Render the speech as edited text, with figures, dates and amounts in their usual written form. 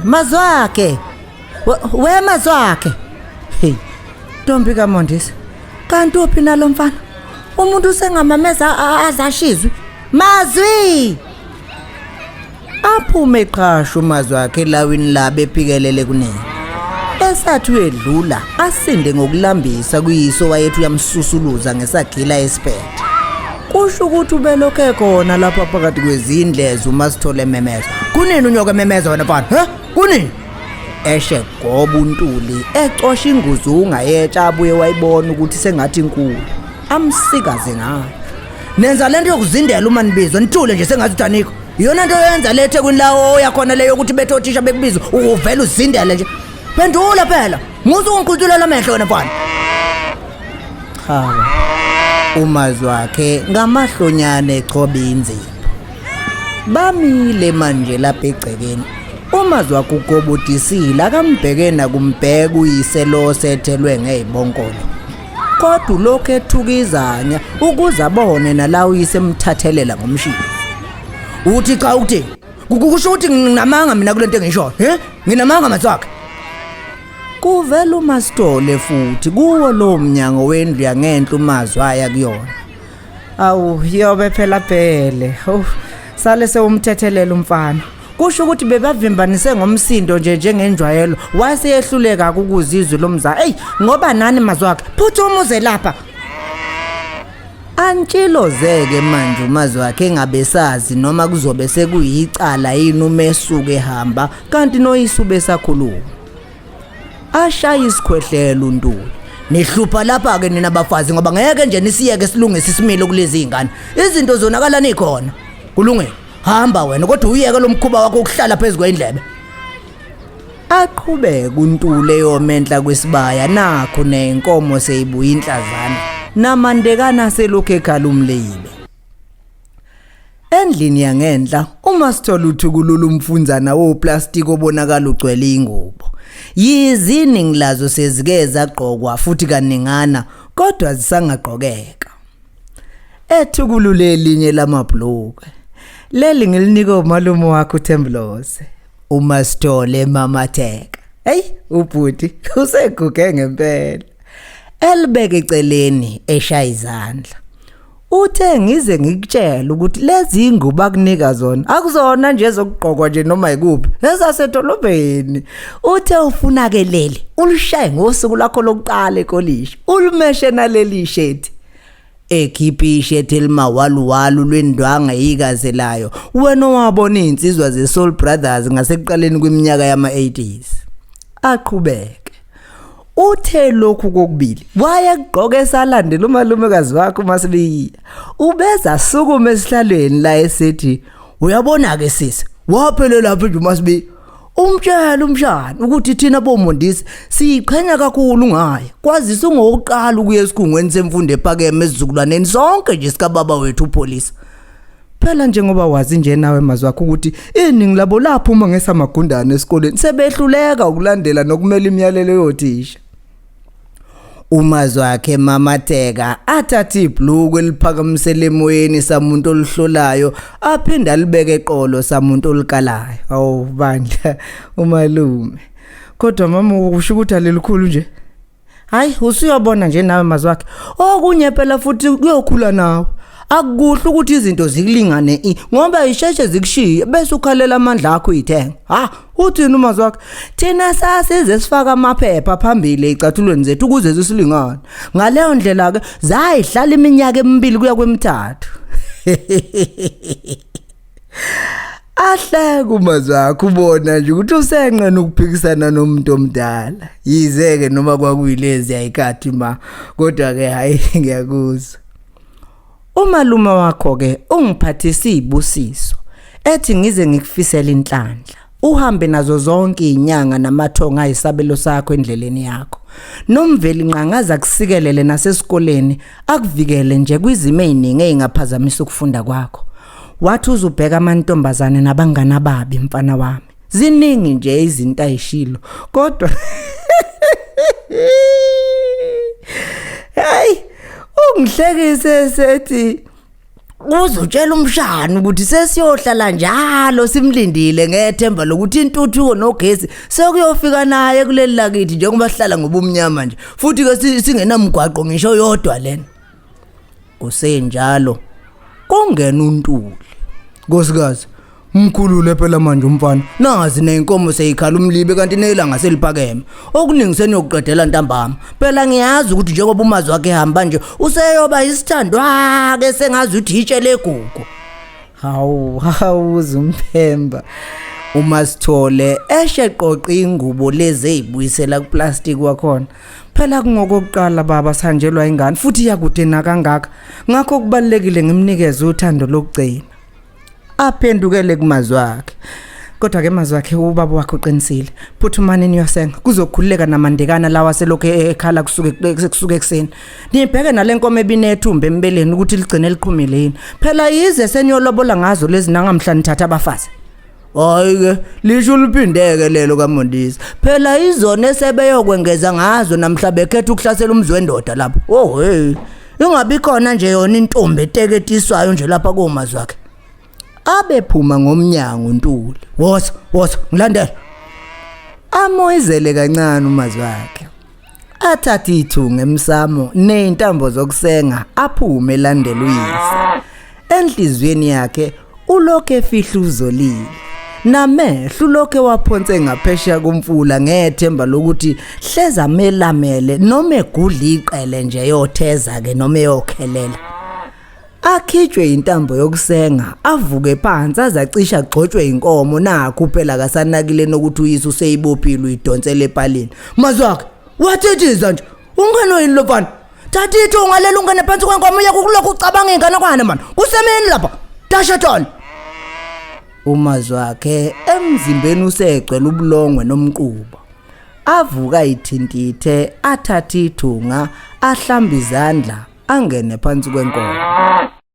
Mazwakhe. We Mazwakhe. Hey. Ntombi kaMondisi. Kanti uphi nalo mfana? Umuntu sengamameza azashizwe. Mazwi. Aphume eqhasha uMazwakhe elawini labe ephikelele kunene. Esathi wedlula asinde ngokulambisa kuyiso wayethu yamsusuluza ngesagila esiphethe. Kusho ukuthi ubelokho ekhona lapha phakathi kwezindlezo uMasithole memeza. Kunini unyoka memeza wena mfana? He? Kunini? Eshe goba uNtuli ecosha inguzunga yetsha abuye wayibona ukuthi sengathi inkulu. Amsikaze ngayo. Nenza lento yokuzindela uma nibizwa nithule nje sengathi uTaniko. Iyona into yenza lethe kwinlawo yakhona leyo ukuthi betothisha bekubizwa uvela uzindele nje. Pendula phela. Musu ungiqutulela amehlo wena mfana. Hawa. uMazwakhe ngamahlonyane echobe inzipho. Bamile manje lapha egcekeni. uMazwakhe ugobodisile akambhekena kumbheka uyiselo sethelwe ngezibonkolo. Kodwa lokho ethukizanya ukuze abone nala uyise emthathelela ngomshini. Uthi cha uthi kusho ukuthi nginamanga mina kulento engisho, nginamanga Mazwakhe. Kuvela uMasithole futhi kuwo lo mnyango wendlu yangenhla uMazwaya kuyona. Awu yobe phela phele. Sale sewumthethelela umfana. Kusho ukuthi bebavimbanise ngomsindo nje njengenjwayelo waseyehluleka ukuzizwe lomza. Hey ngoba nani Mazwakhe phuthuma uze lapha. Antshilozeke manje uMazwakhe engabesazi noma kuzobe sekuyicala yini umesuke ehamba kanti noyisube sakhuluma. Ashaya isikhwehlelo uNtuli. Nihlupha lapha ke nina bafazi ngoba ngeke nje nisiyeke silungise isimilo kulezi izingane. Izinto zonakala nikhona. Kulungile. Hamba wena kodwa uyeke lo mkhuba wakho ukuhlala phezulu kwendlebe. Aqhubeka uNtuli eyomenhla kwesibaya nakho nenkomo seyibuya inhlazana. Namandekana selokhu ekhala umleyibe. Endlini yangenhla uMasithole uthukulula umfunzana woplastic obonakala ugcwele ingubo. Yizini ngilazo sezike zagqokwa futhi kaningana kodwa zisangagqokeka. Ethukulule elinye lamabhlokwe. Leli ngilinika umalume wakho uThembulose. uMasithole emamatheka. Hey ubhuti useguge ngempela. Elibeke eceleni eshaya izandla. Uthe ngize ngikutshela ukuthi lezi ingubo akunika zona akuzona nje ezokugqokwa nje noma ikuphi ezasedolobheni. Uthe ufuna ke leli ulishaye ngosuku lakho lokuqala ekolishi ulumeshe naleli shirt. Ekhiphi ishirt elimawaluwalu lwendwanga yikazelayo wena wabona insizwa zeSoul Brothers ngasekuqaleni kweminyaka yama-80s. Aqhubeke. Uthe lokhu kokubili wayegqoka esalandela umalumekazi wakhe uMasibiya. Ubeza sukuma esihlalweni la esethi uyabona ke sisi waphelela lapha nje uMasibiya. Umtshela umshana ukuthi thina boMondisi siyiqhenya kakhulu ngaye. Kwazisa ungokuqala ukuya esikhungweni semfundo ephakeme esizukulwaneni sonke nje sika baba wethu uPolisa. Phela njengoba wazi nje nawe Mazwakhe ukuthi iningi labo lapho uma ngesamagundane esikoleni sebehluleka ukulandela nokumela imiyalelo yothisha. uMazwakhe emamatheka athatha ibhlukwe eliphakamisele emoyeni samuntu olihlolayo aphinda alibeke eqolo samuntu olikalayo. Awu bandla umalume. Kodwa mama usho ukuthi alelikhulu nje. Hayi usuyobona nje nawe Mazwakhe. Okunye phela futhi kuyokhula nawe. Akukuhle ukuthi izinto zikulingane ngoba isheshe zikushiye bese ukhalela amandla akho uyithenga. Uthini uMazwakhe? Thina sasize sifaka amaphepha phambili ezicathulweni zethu ukuze zisilingane. Ngaleyo ndlela ke zayihlala iminyaka emibili kuya kwemithathu. Ahleke uMazwakhe ubona nje ukuthi usenqena ukuphikisana nomuntu omdala. Yizeke noma kwakuyilezi ayikhathi kodwa ke hayi ngiyakuzwa. Umalume wakho ke ungiphathisa izibusiso ethi ngize ngikufisela inhlanhla uhambe nazo zonke izinyanga namathonga ayisabelo sakho endleleni yakho nomveli nqangaza kusikelele nasesikoleni akuvikele nje kwizimo eziningi ezingaphazamisa ukufunda kwakho. Wathi uzubheka amantombazane nabangana babi mfana wami. Ziningi nje izinto ayishilo kodwa hey ungihlekise sethi uzotshela umshana ukuthi sesiyohlala njalo simlindile ngethemba lokuthi intuthuko nogesi sekuyofika naye kuleli lakithi njengoba sihlala ngobumnyama nje futhi ke singenamgwaqo ngisho yodwa lena kusenjalo kungena uNtuli nkosikazi mkhulule phela manje umfana nazi nenkomo seyikhala umlibe kanti nelanga seliphakeme okuningiseni yokuqedela ntambama phela ngiyazi ukuthi njengoba umazi wakhe ehamba nje useyoba isithandwa ke sengazi ukuthi itshe legugu hawu uzumphemba uma sithole esheqoqa ingubo lezi ezibuyisela kuplastic wakhona phela kungokuqala baba sanjelwa ingane futhi yakudena kangaka ngakho kubalekile ngimnikeze uthando lokugcina aphendukele kumazi wakhe kodwa ke mazi wakhe ubaba wakhe uqinisile phuthumani niyosenga kuzokhululeka namandekana lawa selokho ekhala kusuke ekseni nibheke nalenkomo ebinethumbe embeleni ukuthi ligcine liqhumile yini phela yize seniyolobola ngazo lezi nangamhla nithatha abafazi hayi ke lisho liphindeke lelo kaMondisi phela izona esebeyokwengeza ngazo namhla bekhetha ukuhlasela umzwendoda lapho oh hey ingabi khona nje yona intombi eteketiswayo nje lapha komazi wakhe abephuma ngomnyango uNtuli woza ngilandela amoyizele kancane umazi wakhe athatha ithunga emsamo nezintambo zokusenga aphume elandela uyise enhlizweni yakhe ulokho efihla uzolile namehlo ulokho waphonse ngaphesheya komfula ngethemba lokuthi hleza melamele noma egudla iqele nje yotheza ke noma eyokhelela akhitshwe intambo yokusenga avuke phansi azacisha gxotshwe inkomo nakho phela kasanakile nokuthi uyise useyibophile uyidonsele epalini mazi wakhe wathithiza nje ungeno yini lofana thatha ithunga lelo ungene phansi kwenkomo yakho kulokhu ucabanga ingane kwane man kusemini lapha dasha thona umazi wakhe emzimbeni usegcwele ubulongwe nomquba avuka ithintithe athatha ithunga ahlamba izandla angene phansi kwenkomo